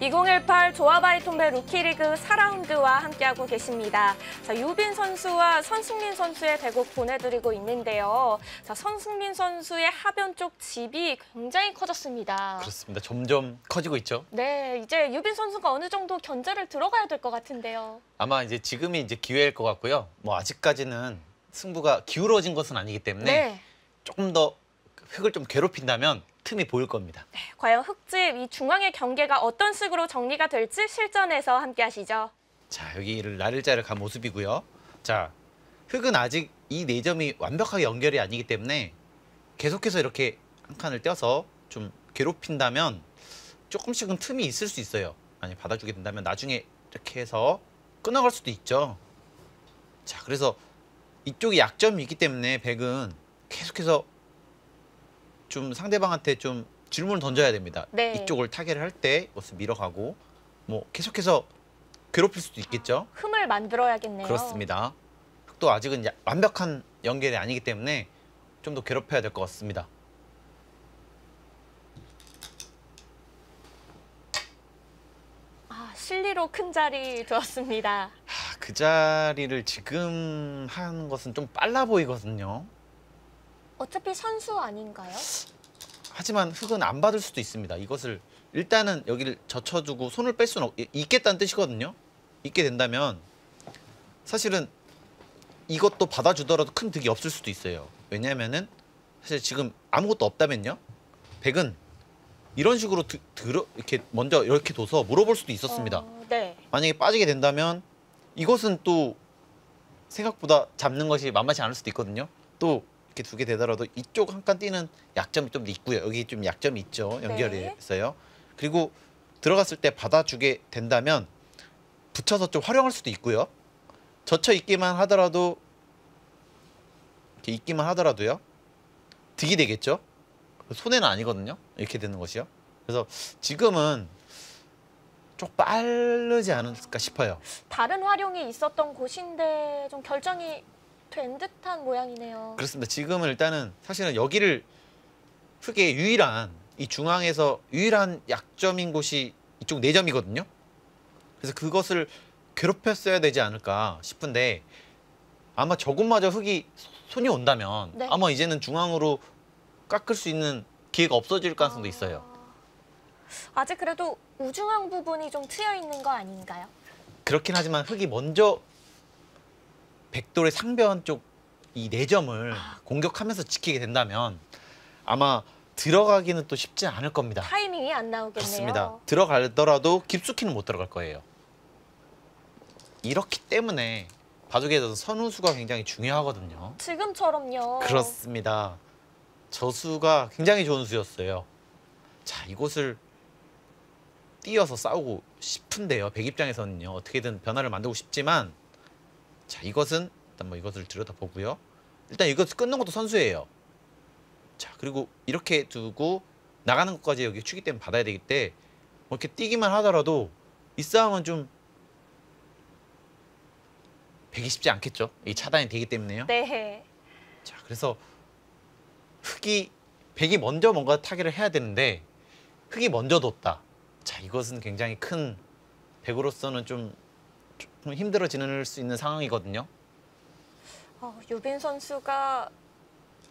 2018 조아바이톤배 루키리그 4라운드와 함께하고 계십니다. 자, 유빈 선수와 선승민 선수의 대국 보내드리고 있는데요. 자, 선승민 선수의 하변 쪽 집이 굉장히 커졌습니다. 그렇습니다. 점점 커지고 있죠. 네, 이제 유빈 선수가 어느 정도 견제를 들어가야 될 것 같은데요. 아마 이제 지금이 이제 기회일 것 같고요. 뭐 아직까지는 승부가 기울어진 것은 아니기 때문에 네. 조금 더 흙을 좀 괴롭힌다면 틈이 보일 겁니다. 네, 과연 흙집 이 중앙의 경계가 어떤 식으로 정리가 될지 실전에서 함께 하시죠. 자, 여기를 날일자를 간 모습이고요. 자, 흙은 아직 이 4점이 완벽하게 연결이 아니기 때문에 계속해서 이렇게 한 칸을 떼어서 좀 괴롭힌다면 조금씩은 틈이 있을 수 있어요. 만약 받아주게 된다면 나중에 이렇게 해서 끊어갈 수도 있죠. 자, 그래서 이쪽이 약점이 있기 때문에 백은 계속해서 좀 상대방한테 좀 질문을 던져야 됩니다. 네. 이쪽을 타겟을 할 때 이것을 밀어가고 뭐 계속해서 괴롭힐 수도 있겠죠. 흠을 만들어야겠네요. 그렇습니다. 또 아직은 완벽한 연결이 아니기 때문에 좀 더 괴롭혀야 될 것 같습니다. 실리로 큰 자리 두었습니다. 그 자리를 지금 하는 것은 좀 빨라 보이거든요. 어차피 선수 아닌가요? 하지만 흙은 안 받을 수도 있습니다. 이것을 일단은 여기를 젖혀두고 손을 뺄 수는 있겠다는 뜻이거든요. 있게 된다면 사실은 이것도 받아주더라도 큰 득이 없을 수도 있어요. 왜냐하면은 사실 지금 아무것도 없다면요. 백은 이런 식으로 이렇게 먼저 이렇게 둬서 물어볼 수도 있었습니다. 네. 만약에 빠지게 된다면 이것은 또 생각보다 잡는 것이 만만치 않을 수도 있거든요. 또 이렇게 두게 되더라도 이쪽 한 칸 띄는 약점이 좀 있고요. 여기 좀 약점이 있죠. 연결이 네. 있어요. 그리고 들어갔을 때 받아주게 된다면 붙여서 좀 활용할 수도 있고요. 젖혀 있기만 하더라도 이렇게 있기만 하더라도요. 득이 되겠죠. 손해는 아니거든요. 이렇게 되는 것이요. 그래서 지금은 좀 빠르지 않을까 싶어요. 다른 활용이 있었던 곳인데 좀 결정이 된 듯한 모양이네요. 그렇습니다. 지금은 일단은 사실은 여기를 흙의 유일한 이 중앙에서 유일한 약점인 곳이 이쪽 4점이거든요. 그래서 그것을 괴롭혔어야 되지 않을까 싶은데 아마 저곳마저 흙이 손이 온다면 네. 아마 이제는 중앙으로 깎을 수 있는 기회가 없어질 가능성도 있어요. 아직 그래도 우중앙 부분이 좀 트여 있는 거 아닌가요? 그렇긴 하지만 흙이 먼저 백돌의 상변 쪽 이 4점을 공격하면서 지키게 된다면 아마 들어가기는 또 쉽지 않을 겁니다. 타이밍이 안 나오겠네요. 그렇습니다. 들어가더라도 깊숙이는 못 들어갈 거예요. 이렇기 때문에 바둑에서 선우수가 굉장히 중요하거든요. 지금처럼요. 그렇습니다. 저수가 굉장히 좋은 수였어요. 자, 이곳을 띄어서 싸우고 싶은데요. 백 입장에서는요. 어떻게든 변화를 만들고 싶지만 자, 이것은 일단 뭐 이것을 들여다보고요. 일단 이것을 끊는 것도 선수예요. 자, 그리고 이렇게 두고 나가는 것까지 여기 추기 때문에 받아야 되기 때문에 뭐 이렇게 뛰기만 하더라도 이 싸움은 좀 백이 쉽지 않겠죠. 이 차단이 되기 때문에요. 네. 자, 그래서 백이 먼저 뭔가 타결을 해야 되는데 흙이 먼저 뒀다. 자, 이것은 굉장히 큰 백으로서는 좀 힘들어지는 수 있는 상황이거든요. 유빈 선수가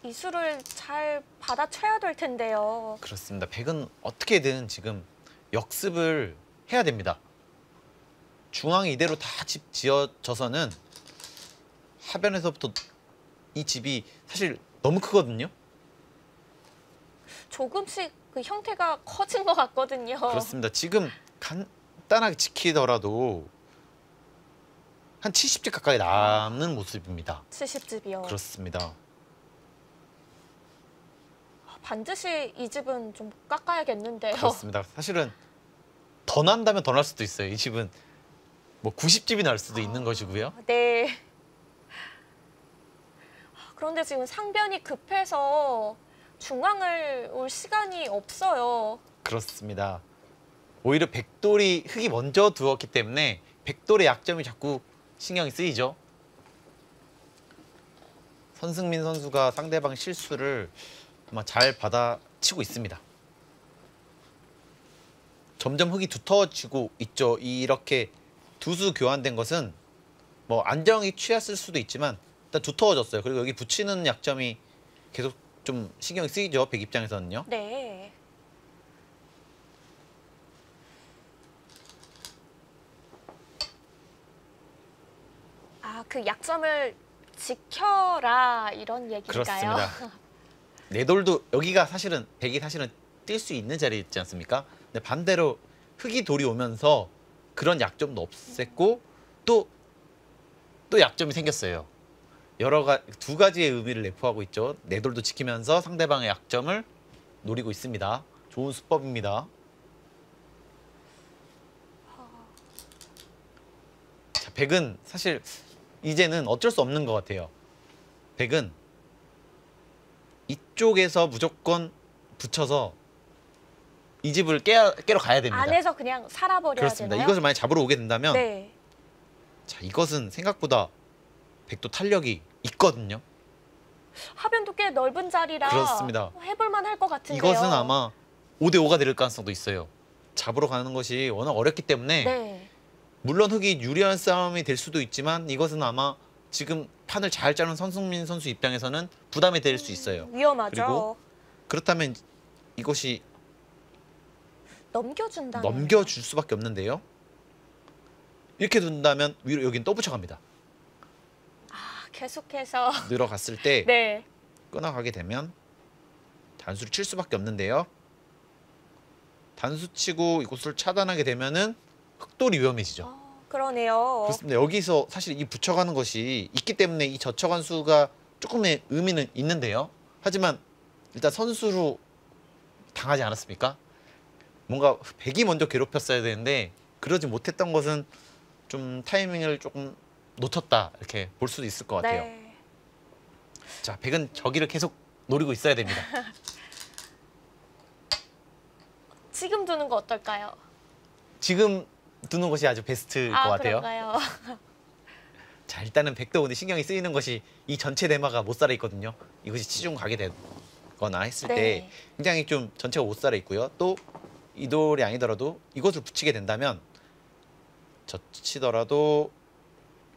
이 수를 잘 받아쳐야 될 텐데요. 그렇습니다. 백은 어떻게든 지금 역습을 해야 됩니다. 중앙이 이대로 다 집 지어져서는 하변에서부터 이 집이 사실 너무 크거든요. 조금씩 그 형태가 커진 것 같거든요. 그렇습니다. 지금 간단하게 지키더라도 한 70집 가까이 남는 모습입니다. 70집이요. 그렇습니다. 반드시 이 집은 좀 깎아야겠는데요. 그렇습니다. 사실은 더 난다면 더 날 수도 있어요. 이 집은 뭐 90집이 날 수도 있는 것이고요. 네. 그런데 지금 상변이 급해서 중앙을 올 시간이 없어요. 그렇습니다. 오히려 백돌이 흙이 먼저 두었기 때문에 백돌의 약점이 자꾸 신경이 쓰이죠. 선승민 선수가 상대방 실수를 아마 잘 받아치고 있습니다. 점점 흙이 두터워지고 있죠. 이렇게 두수 교환된 것은 뭐 안정이 취했을 수도 있지만 일단 두터워졌어요. 그리고 여기 붙이는 약점이 계속 좀 신경이 쓰이죠. 백 입장에서는요. 네. 아, 그 약점을 지켜라 이런 얘기인가요? 그렇습니다. 내 돌도 여기가 사실은 백이 사실은 뛸 수 있는 자리에 있지 않습니까? 근데 반대로 흙이 돌이 오면서 그런 약점도 없앴고 또 약점이 생겼어요. 두 가지의 의미를 내포하고 있죠. 내 돌도 지키면서 상대방의 약점을 노리고 있습니다. 좋은 수법입니다. 자, 백은 사실 이제는 어쩔 수 없는 것 같아요. 백은 이쪽에서 무조건 붙여서 이 집을 깨러 가야 됩니다. 안에서 그냥 살아버려야 그렇습니다. 되나요? 이것을 만약 잡으러 오게 된다면 네. 자, 이것은 생각보다 백도 탄력이 있거든요. 하변도 꽤 넓은 자리라 그렇습니다. 해볼만 할 것 같은데요. 이것은 아마 5대5가 될 가능성도 있어요. 잡으러 가는 것이 워낙 어렵기 때문에 네. 물론 흙이 유리한 싸움이 될 수도 있지만 이것은 아마 지금 판을 잘 짜는 선승민 선수 입장에서는 부담이 될 수 있어요. 위험하죠. 그리고 그렇다면 이것이 넘겨준다. 넘겨줄 수밖에 없는데요. 이렇게 둔다면 위로 여긴 또 붙여갑니다. 아, 계속해서 늘어갔을 때 네. 끊어가게 되면 단수를 칠 수밖에 없는데요. 단수 치고 이곳을 차단하게 되면은 흑돌이 위험해지죠. 그러네요. 그렇습니다. 여기서 사실 이 붙여가는 것이 있기 때문에 이 젖혀간 수가 조금의 의미는 있는데요. 하지만 일단 선수로 당하지 않았습니까? 뭔가 백이 먼저 괴롭혔어야 되는데 그러지 못했던 것은 좀 타이밍을 조금 놓쳤다 이렇게 볼 수도 있을 것 같아요. 네. 자, 백은 저기를 계속 노리고 있어야 됩니다. 지금 두는 거 어떨까요? 지금 두는 것이 아주 베스트일 것 같아요. 그런가요? 자, 일단은 백도 오늘 신경이 쓰이는 것이 이 전체 대마가 못 살아 있거든요. 이것이 치중 가게 되거나 했을 네. 때 굉장히 좀 전체가 못 살아 있고요. 또 이 돌이 아니더라도 이것을 붙이게 된다면 젖히더라도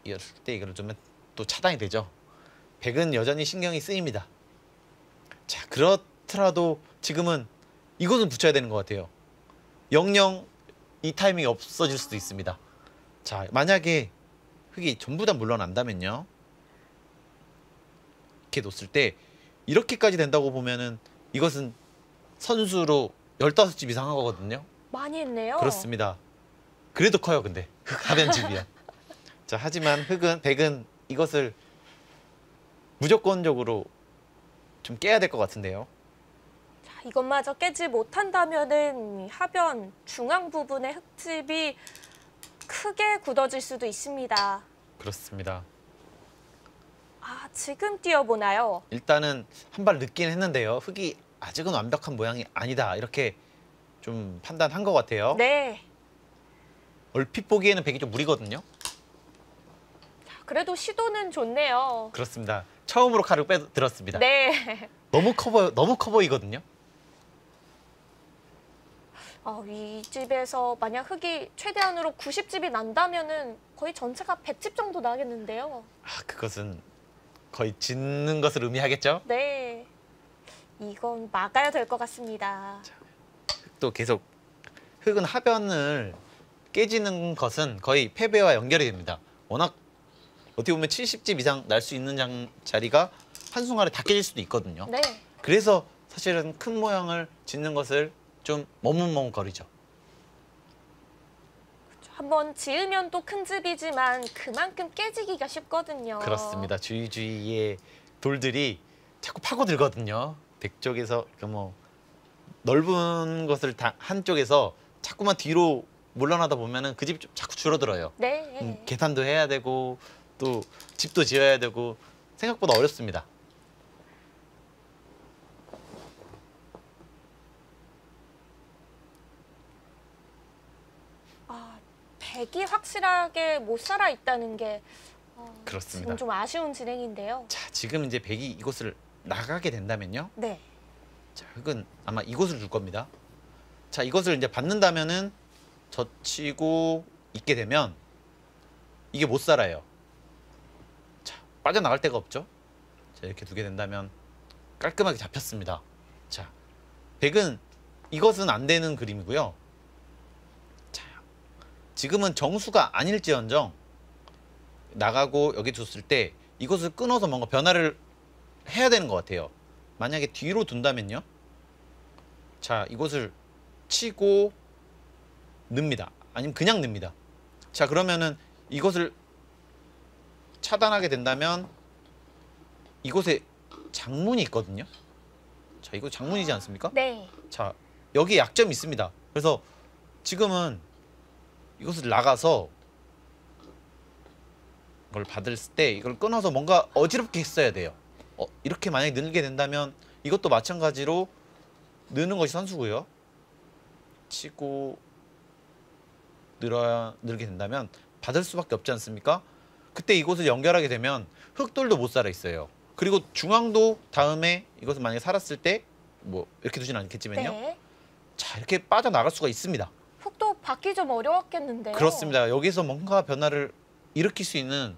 이럴 때 이걸 좀 또 차단이 되죠. 백은 여전히 신경이 쓰입니다. 자, 그렇더라도 지금은 이것은 붙여야 되는 것 같아요. 영영 이 타이밍이 없어질 수도 있습니다. 자, 만약에 흙이 전부 다 물러난다면요. 이렇게 놓았을 때 이렇게까지 된다고 보면은 이것은 선수로 15집 이상 한 거거든요. 많이 했네요. 그렇습니다. 그래도 커요, 근데 흙 하변집이야. 자, 하지만 백은 이것을 무조건적으로 좀 깨야 될 것 같은데요. 자, 이것마저 깨지 못한다면은 하변 중앙 부분의 흙집이 크게 굳어질 수도 있습니다. 그렇습니다. 아, 지금 뛰어보나요? 일단은 한 발 늦긴 했는데요. 흙이 아직은 완벽한 모양이 아니다. 이렇게 좀 판단한 것 같아요. 네. 얼핏 보기에는 백이 좀 무리거든요. 자, 그래도 시도는 좋네요. 그렇습니다. 처음으로 칼을 들었습니다. 네. 너무 커 보이거든요. 이 집에서 만약 흙이 최대한으로 90집이 난다면은 거의 전체가 100집 정도 나겠는데요. 아, 그것은 거의 짓는 것을 의미하겠죠. 네. 이건 막아야 될 것 같습니다. 또 계속 흙은 하변을 깨지는 것은 거의 패배와 연결이 됩니다. 워낙 어떻게 보면 70집 이상 날 수 있는 자리가 한순간에 다 깨질 수도 있거든요. 네. 그래서 사실은 큰 모양을 짓는 것을 좀 머뭇머뭇거리죠. 한번 지으면 또 큰 집이지만 그만큼 깨지기가 쉽거든요. 그렇습니다. 주위주위의 돌들이 자꾸 파고들거든요. 백 쪽에서 뭐 넓은 것을 한쪽에서 자꾸만 뒤로 물러나다 보면은 그 집이 좀 자꾸 줄어들어요. 네. 계산도 해야 되고 또 집도 지어야 되고 생각보다 어렵습니다. 백이 확실하게 못 살아 있다는 게 그렇습니다. 지금 좀 아쉬운 진행인데요. 자, 지금 이제 백이 이곳을 나가게 된다면요. 네. 자, 흙은 아마 이곳을 줄 겁니다. 자, 이것을 이제 받는다면은 젖히고 있게 되면 이게 못 살아요. 자, 빠져나갈 데가 없죠. 자, 이렇게 두게 된다면 깔끔하게 잡혔습니다. 자, 백은 이것은 안 되는 그림이고요. 자, 지금은 정수가 아닐지언정 나가고 여기 뒀을 때 이것을 끊어서 뭔가 변화를 해야 되는 것 같아요. 만약에 뒤로 둔다면요. 자, 이것을 치고 넣습니다. 아니면 그냥 넣습니다. 자, 그러면은 이것을 차단하게 된다면 이곳에 장문이 있거든요. 자, 이거 장문이지 않습니까? 네. 자, 여기 약점이 있습니다. 그래서 지금은 이것을 나가서 이걸 받을 때 이걸 끊어서 뭔가 어지럽게 했어야 돼요. 이렇게 만약에 늘게 된다면 이것도 마찬가지로 느는 것이 선수고요. 치고 늘게 된다면 받을 수밖에 없지 않습니까? 그때 이곳을 연결하게 되면 흑돌도 못 살아 있어요. 그리고 중앙도 다음에 이것을 만약에 살았을 때 뭐 이렇게 두진 않겠지만요. 네. 자, 이렇게 빠져나갈 수가 있습니다. 흑도 받기 좀 어려웠겠는데요. 그렇습니다. 여기서 뭔가 변화를 일으킬 수 있는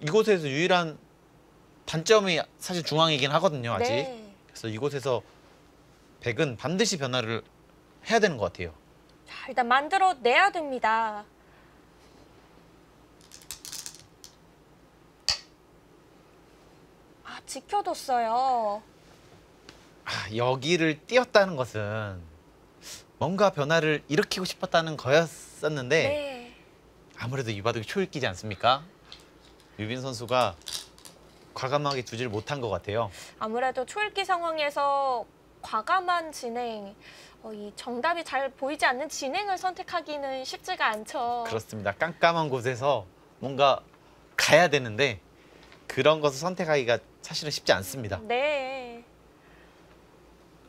이곳에서 유일한 단점이 사실 중앙이긴 하거든요. 아직. 네. 그래서 이곳에서 백은 반드시 변화를 해야 되는 것 같아요. 자, 일단 만들어내야 됩니다. 아, 지켜뒀어요. 여기를 띄었다는 것은 뭔가 변화를 일으키고 싶었다는 거였었는데 네. 아무래도 이 바둑이 초읽기지 않습니까? 유빈 선수가 과감하게 두질 못한 것 같아요. 아무래도 초읽기 상황에서 과감한 진행, 이 정답이 잘 보이지 않는 진행을 선택하기는 쉽지가 않죠. 그렇습니다. 깜깜한 곳에서 뭔가 가야 되는데 그런 것을 선택하기가 사실은 쉽지 않습니다. 네.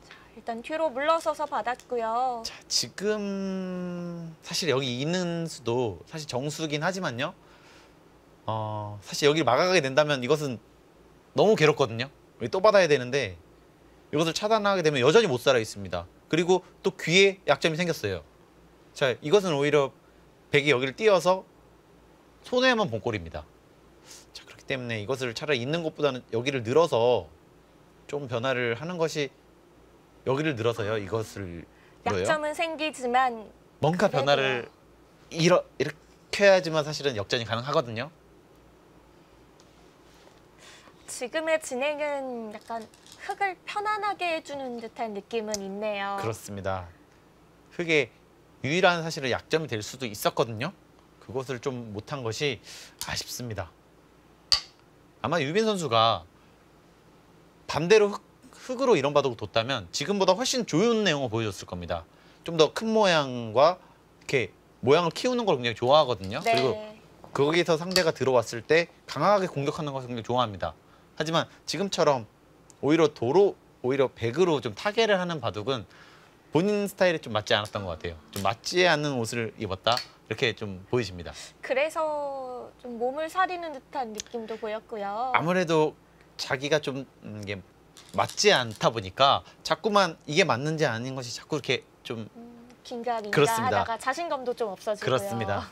자, 일단 뒤로 물러서서 받았고요. 자, 지금 사실 여기 있는 수도 사실 정수긴 하지만요. 사실 여기를 막아가게 된다면 이것은 너무 괴롭거든요. 여기 또 받아야 되는데 이것을 차단하게 되면 여전히 못 살아 있습니다. 그리고 또 귀에 약점이 생겼어요. 자, 이것은 오히려 백이 여기를 띄어서 손해만 본 꼴입니다. 자, 그렇기 때문에 이것을 차라리 있는 것보다는 여기를 늘어서 좀 변화를 하는 것이 여기를 늘어서요. 이것을 늘어요. 약점은 생기지만 뭔가 그래도요. 변화를 이렇게 해야지만 사실은 역전이 가능하거든요. 지금의 진행은 약간 흙을 편안하게 해주는 듯한 느낌은 있네요. 그렇습니다. 흑의 유일한 사실은 약점이 될 수도 있었거든요. 그것을 좀 못한 것이 아쉽습니다. 아마 유빈 선수가 반대로 흑으로 이런 바둑을 뒀다면 지금보다 훨씬 좋은 내용을 보여줬을 겁니다. 좀 더 큰 모양과 이렇게 모양을 키우는 걸 굉장히 좋아하거든요. 네. 그리고 거기서 상대가 들어왔을 때 강하게 공격하는 것을 굉장히 좋아합니다. 하지만 지금처럼 오히려 백으로 좀 타개를 하는 바둑은 본인 스타일에 좀 맞지 않았던 것 같아요. 좀 맞지 않는 옷을 입었다 이렇게 좀 보이십니다. 그래서 좀 몸을 사리는 듯한 느낌도 보였고요. 아무래도 자기가 좀 이게 맞지 않다 보니까 자꾸만 이게 맞는지 아닌 것이 자꾸 이렇게 좀 긴가민가 그렇습니다. 하다가 자신감도 좀 없어지고요. 그렇습니다.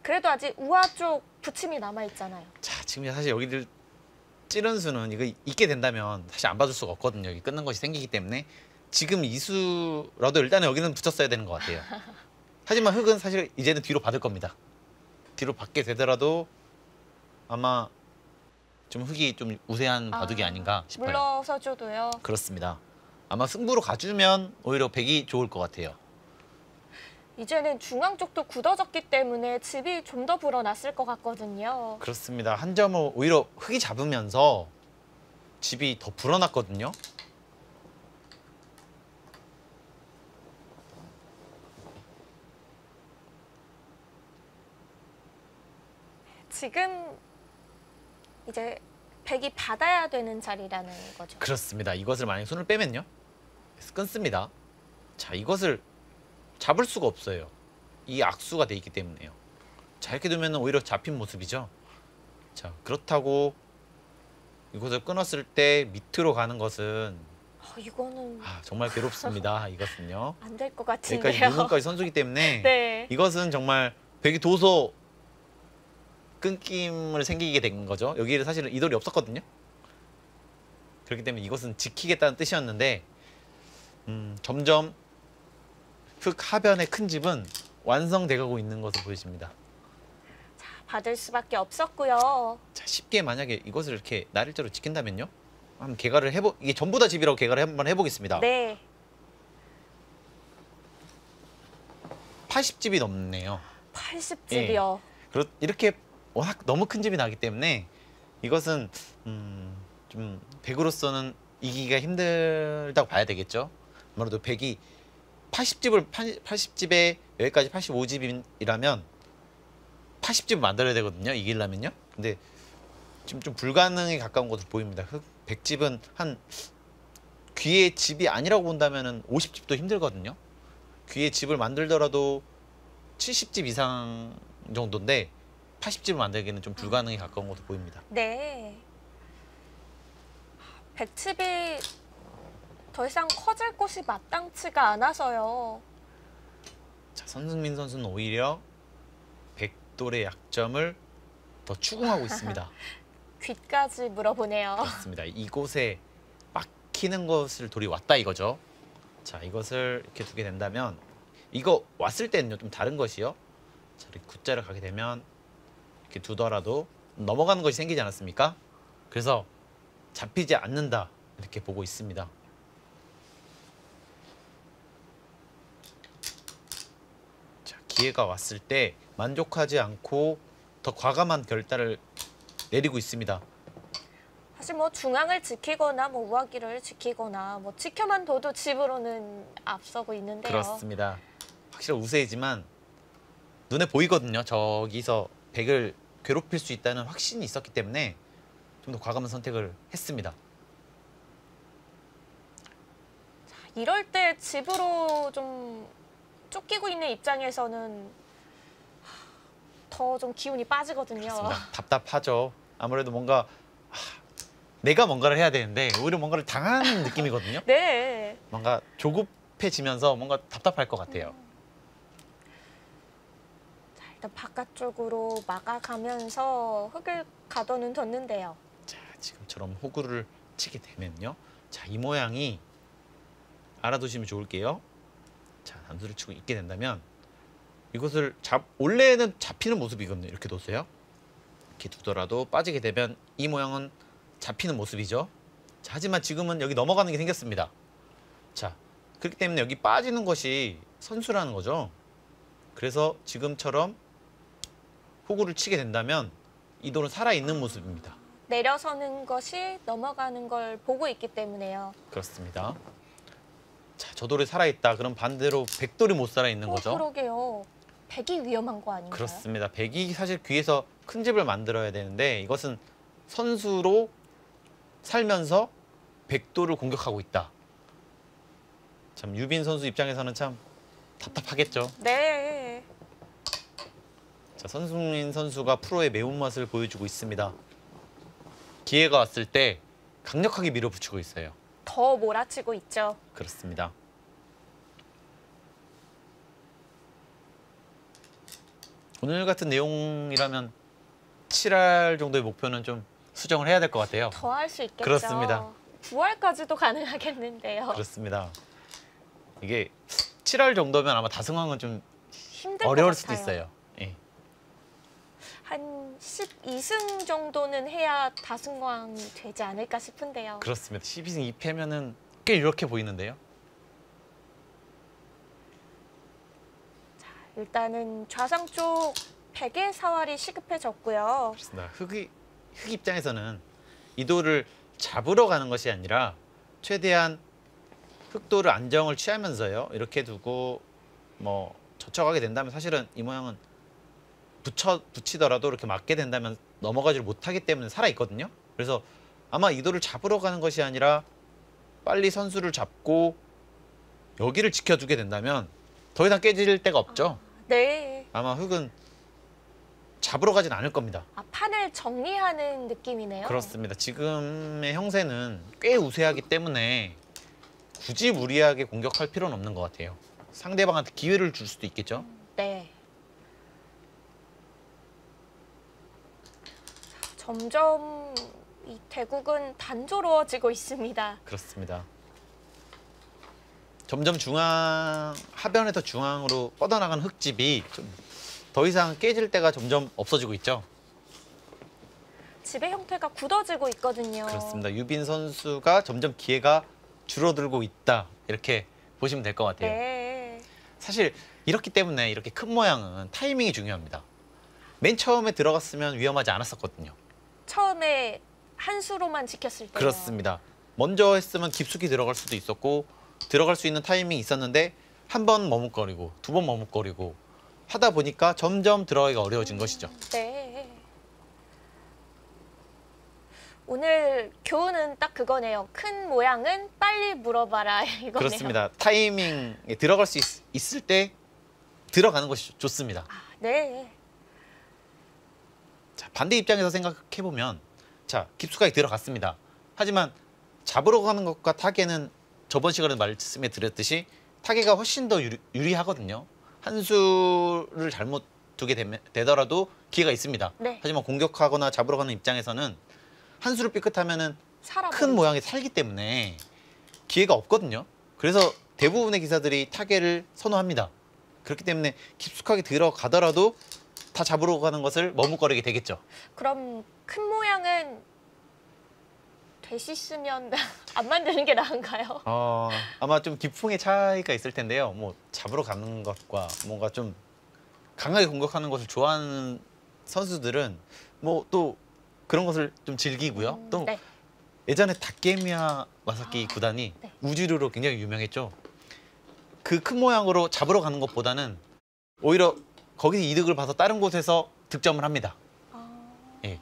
그래도 아직 우아 쪽 붙임이 남아있잖아요. 자, 지금 사실 여기를 찌른 수는 이거 있게 된다면 사실 안 봐줄 수가 없거든요. 여기 끊는 것이 생기기 때문에 지금 이수라도 일단은 여기는 붙였어야 되는 것 같아요. 하지만 흑은 사실 이제는 뒤로 받을 겁니다. 뒤로 받게 되더라도 아마 좀 흑이 좀 우세한 바둑이 아닌가 싶어요. 물러서줘도요. 그렇습니다. 아마 승부로 가주면 오히려 백이 좋을 것 같아요. 이제는 중앙 쪽도 굳어졌기 때문에 집이 좀 더 불어났을 것 같거든요. 그렇습니다. 한 점을 오히려 흑이 잡으면서 집이 더 불어났거든요. 지금 이제 백이 받아야 되는 자리라는 거죠. 그렇습니다. 이것을 만약에 손을 빼면요. 끊습니다. 자, 이것을 잡을 수가 없어요. 이 악수가 돼 있기 때문에요. 자, 이렇게 두면 오히려 잡힌 모습이죠. 자, 그렇다고 이것을 끊었을 때 밑으로 가는 것은 이거는 정말 괴롭습니다. 이것은요. 안 될 것 여기까지 같은데요. 물건까지 선수기 때문에 네. 이것은 정말 백이 도소 끊김을 생기게 된 거죠. 여기를 사실은 이 돌이 없었거든요. 그렇기 때문에 이것은 지키겠다는 뜻이었는데 점점 흙 하변의 큰 집은 완성돼 가고 있는 것으로 보여집니다. 받을 수밖에 없었고요. 자, 쉽게 만약에 이것을 이렇게 날일자로 지킨다면요. 한번 개가를 이게 전부 다 집이라고 개가를 한번 해보겠습니다. 네. 80집이 넘네요. 80집이요. 이렇게 워낙 너무 큰 집이 나기 때문에 이것은 좀 백으로서는 이기기가 힘들다고 봐야 되겠죠. 아무래도 백이 80집에 여기까지 85집이라면 80집을 만들어야 되거든요. 이기려면요. 근데 지금 좀 불가능에 가까운 것으로 보입니다. 100집은 한 귀의 집이 아니라고 본다면은 50집도 힘들거든요. 귀의 집을 만들더라도 70집 이상 정도인데 80집을 만들기는 좀 불가능에 가까운 것으로 보입니다. 네. 100집이 더 이상 커질 곳이 마땅치가 않아서요. 자, 손흥민 선수는 오히려 백돌의 약점을 더 추궁하고 있습니다. 귀까지 물어보네요. 그렇습니다. 이곳에 막히는 것을 돌이 왔다 이거죠. 자, 이것을 이렇게 두게 된다면 이거 왔을 때는요 좀 다른 것이요. 자, 이렇게 굿자를 가게 되면 이렇게 두더라도 넘어가는 것이 생기지 않았습니까? 그래서 잡히지 않는다 이렇게 보고 있습니다. 자, 기회가 왔을 때 만족하지 않고 더 과감한 결단을 내리고 있습니다. 사실 뭐 중앙을 지키거나 뭐 우아기를 지키거나 뭐 지켜만 둬도 집으로는 앞서고 있는데요. 그렇습니다. 확실히 우세이지만 눈에 보이거든요. 저기서 백을 괴롭힐 수 있다는 확신이 있었기 때문에 좀 더 과감한 선택을 했습니다. 이럴 때 집으로 좀 쫓기고 있는 입장에서는 더 좀 기운이 빠지거든요. 그렇습니다. 답답하죠. 아무래도 뭔가 내가 뭔가를 해야 되는데 오히려 뭔가를 당하는 느낌이거든요. 네. 뭔가 조급해지면서 뭔가 답답할 것 같아요. 자, 일단 바깥쪽으로 막아가면서 흙을 가둬는 뒀는데요. 자, 지금처럼 호구를 치게 되면요. 자, 이 모양이 알아두시면 좋을게요. 자, 남수를 치고 있게 된다면 이것을 원래는 잡히는 모습이거든요. 이렇게 뒀어요. 이렇게 두더라도 빠지게 되면 이 모양은 잡히는 모습이죠. 자, 하지만 지금은 여기 넘어가는 게 생겼습니다. 자, 그렇기 때문에 여기 빠지는 것이 선수라는 거죠. 그래서 지금처럼 호구를 치게 된다면 이 돌은 살아있는 모습입니다. 내려서는 것이 넘어가는 걸 보고 있기 때문에요. 그렇습니다. 자, 저 돌이 살아있다. 그럼 반대로 백돌이 못 살아있는 거죠. 그러게요. 백이 위험한 거 아닌가요? 그렇습니다. 백이 사실 귀에서 큰 집을 만들어야 되는데 이것은 선수로 살면서 백돌을 공격하고 있다. 참 유빈 선수 입장에서는 참 답답하겠죠. 네. 자, 손흥민 선수가 프로의 매운맛을 보여주고 있습니다. 기회가 왔을 때 강력하게 밀어붙이고 있어요. 더 몰아치고 있죠. 그렇습니다. 오늘 같은 내용이라면 7할 정도의 목표는 좀 수정을 해야 될 것 같아요. 더 할 수 있겠죠. 그렇습니다. 9할까지도 가능하겠는데요. 그렇습니다. 이게 7할 정도면 아마 다승왕은 좀 힘들 어려울 것 수도 같아요. 있어요. 예. 한 12승 정도는 해야 다승왕이 되지 않을까 싶은데요. 그렇습니다. 12승 2패면은 꽤 이렇게 보이는데요. 일단은 좌상 쪽 100의 사활이 시급해졌고요. 그렇습니다. 흑 입장에서는 이 돌을 잡으러 가는 것이 아니라 최대한 흑돌을 안정을 취하면서요. 이렇게 두고 뭐 젖혀가게 된다면 사실은 이 모양은 붙이더라도 이렇게 맞게 된다면 넘어가지를 못하기 때문에 살아있거든요. 그래서 아마 이 돌을 잡으러 가는 것이 아니라 빨리 선수를 잡고 여기를 지켜주게 된다면 더 이상 깨질 데가 없죠. 네. 아마 흑은 잡으러 가진 않을 겁니다. 판을 정리하는 느낌이네요. 그렇습니다. 지금의 형세는 꽤 우세하기 때문에 굳이 무리하게 공격할 필요는 없는 것 같아요. 상대방한테 기회를 줄 수도 있겠죠. 네. 점점 이 대국은 단조로워지고 있습니다. 그렇습니다. 점점 중앙 하변에서 중앙으로 뻗어나가는 흙집이 좀 더 이상 깨질 때가 점점 없어지고 있죠. 집의 형태가 굳어지고 있거든요. 그렇습니다. 유빈 선수가 점점 기회가 줄어들고 있다 이렇게 보시면 될 것 같아요. 네. 사실 이렇기 때문에 이렇게 큰 모양은 타이밍이 중요합니다. 맨 처음에 들어갔으면 위험하지 않았었거든요. 처음에 한 수로만 지켰을 때. 그렇습니다. 먼저 했으면 깊숙이 들어갈 수도 있었고 들어갈 수 있는 타이밍이 있었는데 한 번 머뭇거리고 두 번 머뭇거리고 하다 보니까 점점 들어가기가 어려워진 것이죠. 네. 오늘 교훈은 딱 그거네요. 큰 모양은 빨리 물어봐라 이거네요. 그렇습니다. 타이밍에 들어갈 수 있을 때 들어가는 것이 좋습니다. 아, 네. 자, 반대 입장에서 생각해 보면 자, 깊숙하게 들어갔습니다. 하지만 잡으러 가는 것과 타개는 저번 시간에 말씀해 드렸듯이 타개가 훨씬 더 유리하거든요. 한 수를 잘못 두게 되더라도 기회가 있습니다. 네. 하지만 공격하거나 잡으러 가는 입장에서는 한 수를 삐끗하면은 살아버리죠. 큰 모양이 살기 때문에 기회가 없거든요. 그래서 대부분의 기사들이 타개를 선호합니다. 그렇기 때문에 깊숙하게 들어가더라도 다 잡으러 가는 것을 머뭇거리게 되겠죠. 그럼 큰 모양은 될 수 있으면 안 만드는 게 나은가요? 아마 좀 기풍의 차이가 있을 텐데요. 뭐 잡으러 가는 것과 뭔가 좀 강하게 공격하는 것을 좋아하는 선수들은 뭐 또 그런 것을 좀 즐기고요. 또 네. 예전에 다케미야 마사키 구단이 네. 우주류로 굉장히 유명했죠. 그 큰 모양으로 잡으러 가는 것보다는 오히려 거기서 이득을 봐서 다른 곳에서 득점을 합니다. 예.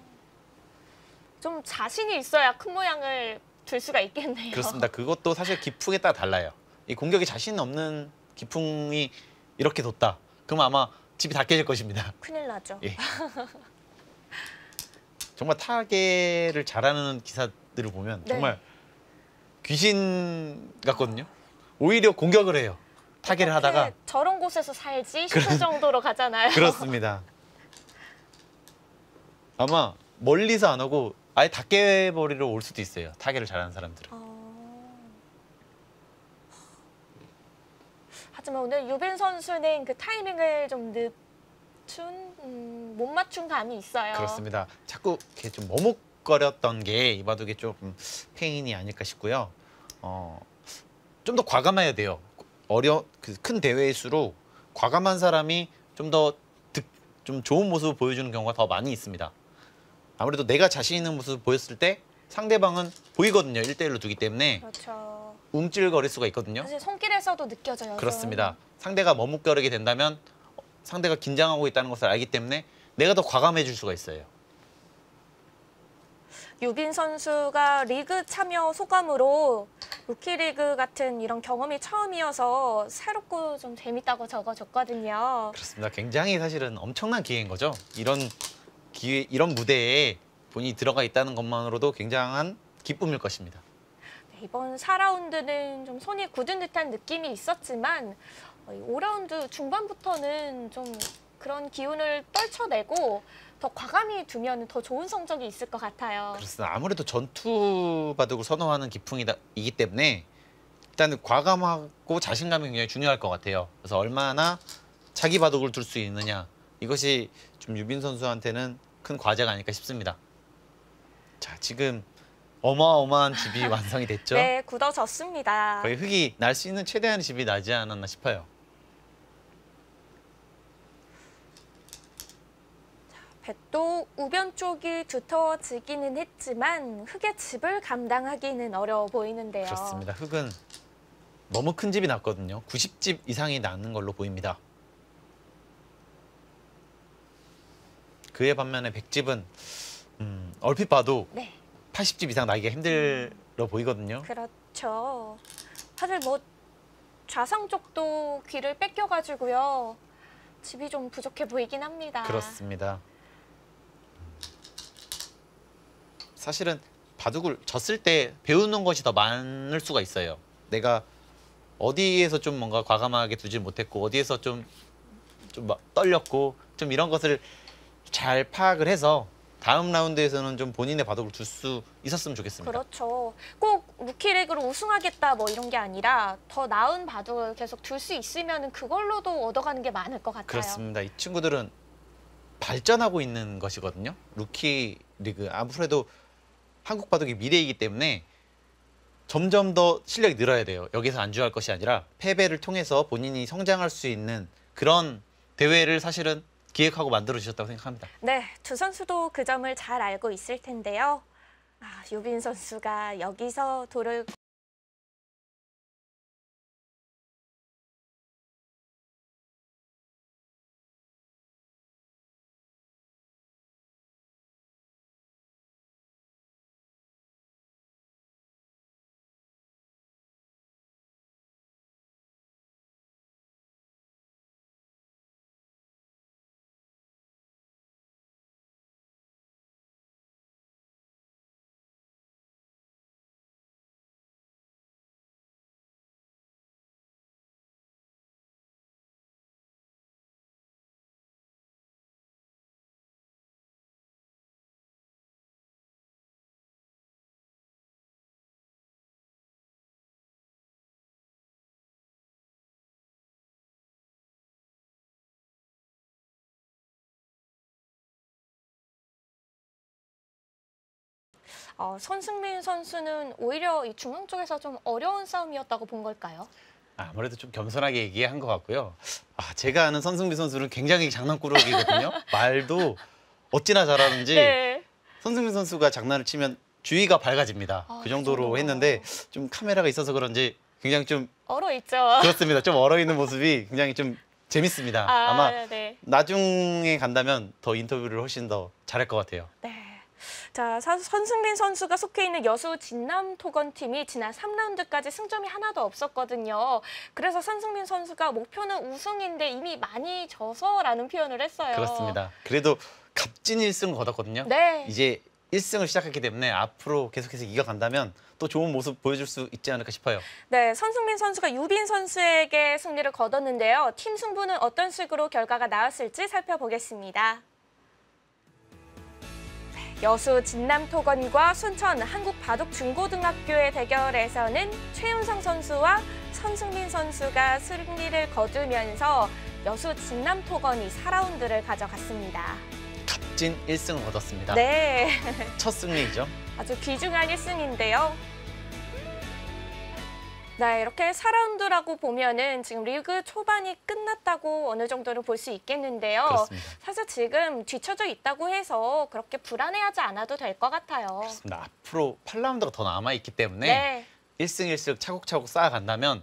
좀 자신이 있어야 큰 모양을 둘 수가 있겠네요. 그렇습니다. 그것도 사실 기풍에 따라 달라요. 이 공격에 자신 없는 기풍이 이렇게 뒀다. 그럼 아마 집이 다 깨질 것입니다. 큰일 나죠. 예. 정말 타개를 잘하는 기사들을 보면 네. 정말 귀신 같거든요. 오히려 공격을 해요. 타개를 하다가. 저런 곳에서 살지 싶을 정도로 가잖아요. 그렇습니다. 아마 멀리서 안 오고 아예 다 깨버리러 올 수도 있어요. 타개를 잘하는 사람들은. 하지만 오늘 유빈 선수는 그 타이밍을 좀 못 맞춘 감이 있어요. 그렇습니다. 자꾸 이렇게 좀 머뭇거렸던 게 이 바둑에 조금 페인이 아닐까 싶고요. 좀 더 과감해야 돼요. 큰 대회일수록 과감한 사람이 좀 더 좀 좋은 모습을 보여주는 경우가 더 많이 있습니다. 아무래도 내가 자신 있는 모습을 보였을 때 상대방은 보이거든요. 1대1로 두기 때문에 그렇죠. 움찔거릴 수가 있거든요. 사실 손길에서도 느껴져요. 그렇습니다. 상대가 머뭇거리게 된다면 상대가 긴장하고 있다는 것을 알기 때문에 내가 더 과감해질 수가 있어요. 유빈 선수가 리그 참여 소감으로 루키리그 같은 이런 경험이 처음이어서 새롭고 좀 재밌다고 적어줬거든요. 그렇습니다. 굉장히 사실은 엄청난 기회인 거죠. 이런 기회, 이런 무대에 본인이 들어가 있다는 것만으로도 굉장한 기쁨일 것입니다. 이번 4라운드는 좀 손이 굳은 듯한 느낌이 있었지만 5라운드 중반부터는 좀 그런 기운을 떨쳐내고 더 과감히 두면 더 좋은 성적이 있을 것 같아요. 그렇습니다. 아무래도 전투 바둑을 선호하는 기풍이기 때문에 일단 과감하고 자신감이 굉장히 중요할 것 같아요. 그래서 얼마나 자기 바둑을 둘 수 있느냐 이것이 좀 유빈 선수한테는 큰 과제가 아닐까 싶습니다. 자, 지금 어마어마한 집이 완성이 됐죠. 네, 굳어졌습니다. 거의 흙이 날 수 있는 최대한의 집이 나지 않았나 싶어요. 뱃도 우변 쪽이 두터워지기는 했지만 흙의 집을 감당하기는 어려워 보이는데요. 그렇습니다. 흙은 너무 큰 집이 났거든요. 90집 이상이 나는 걸로 보입니다. 그에 반면에 100집은 얼핏 봐도 네, 80집 이상 나기가 힘들어 보이거든요. 그렇죠. 사실 뭐 좌상 쪽도 귀를 뺏겨가지고요. 집이 좀 부족해 보이긴 합니다. 그렇습니다. 사실은 바둑을 졌을 때 배우는 것이 더 많을 수가 있어요. 내가 어디에서 좀 뭔가 과감하게 두지 못했고 어디에서 좀 막 떨렸고 좀 이런 것을 잘 파악을 해서 다음 라운드에서는 좀 본인의 바둑을 둘 수 있었으면 좋겠습니다. 그렇죠. 꼭 루키리그로 우승하겠다 뭐 이런 게 아니라 더 나은 바둑을 계속 둘 수 있으면 그걸로도 얻어가는 게 많을 것 같아요. 그렇습니다. 이 친구들은 발전하고 있는 것이거든요. 루키 리그 아무래도 한국 바둑이 미래이기 때문에 점점 더 실력이 늘어야 돼요. 여기서 안주할 것이 아니라 패배를 통해서 본인이 성장할 수 있는 그런 대회를 사실은 기획하고 만들어 주셨다고 생각합니다. 네, 두 선수도 그 점을 잘 알고 있을 텐데요. 유빈 선수가 여기서 돌을 손승민 선수는 오히려 이 중앙 쪽에서 좀 어려운 싸움이었다고 본 걸까요? 아무래도 좀 겸손하게 얘기한 것 같고요. 제가 아는 손승민 선수는 굉장히 장난꾸러기거든요. 말도 어찌나 잘하는지 네. 손승민 선수가 장난을 치면 주위가 밝아집니다. 그 정도로 정도로. 했는데 좀 카메라가 있어서 그런지 굉장히 좀 얼어있죠. 그렇습니다. 좀 얼어있는 모습이 굉장히 좀 재밌습니다. 아마 네. 나중에 간다면 더 인터뷰를 훨씬 더 잘할 것 같아요. 네. 자, 손승민 선수가 속해 있는 여수 진남 토건팀이 지난 3라운드까지 승점이 하나도 없었거든요. 그래서 손승민 선수가 목표는 우승인데 이미 많이 져서라는 표현을 했어요. 그렇습니다. 그래도 값진 1승을 거뒀거든요. 네. 이제 1승을 시작했기 때문에 앞으로 계속해서 이겨간다면 또 좋은 모습 보여줄 수 있지 않을까 싶어요. 네, 손승민 선수가 유빈 선수에게 승리를 거뒀는데요. 팀 승부는 어떤 식으로 결과가 나왔을지 살펴보겠습니다. 여수 진남토건과 순천 한국바둑중고등학교의 대결에서는 최윤성 선수와 손승민 선수가 승리를 거두면서 여수 진남토건이 4라운드를 가져갔습니다. 값진 1승을 거뒀습니다. 네, 첫 승리이죠. 아주 귀중한 1승인데요. 네, 이렇게 4라운드라고 보면은 지금 리그 초반이 끝났다고 어느 정도는 볼 수 있겠는데요. 그렇습니다. 사실 지금 뒤쳐져 있다고 해서 그렇게 불안해하지 않아도 될 것 같아요. 그렇습니다. 앞으로 8라운드가 더 남아있기 때문에 네. 1승 1승 차곡차곡 쌓아간다면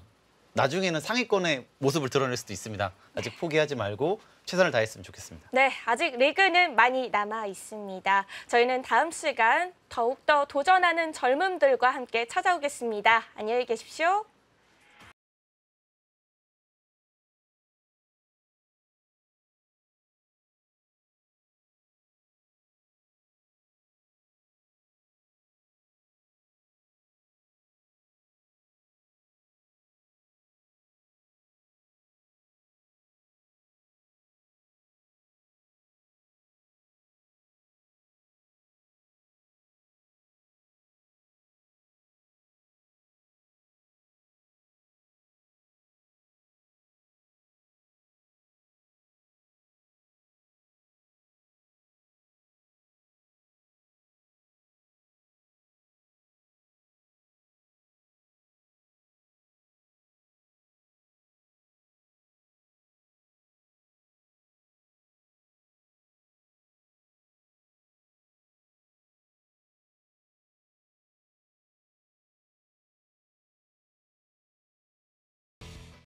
나중에는 상위권의 모습을 드러낼 수도 있습니다. 아직 포기하지 말고 최선을 다했으면 좋겠습니다. 네, 아직 리그는 많이 남아 있습니다. 저희는 다음 시간 더욱더 도전하는 젊음들과 함께 찾아오겠습니다. 안녕히 계십시오.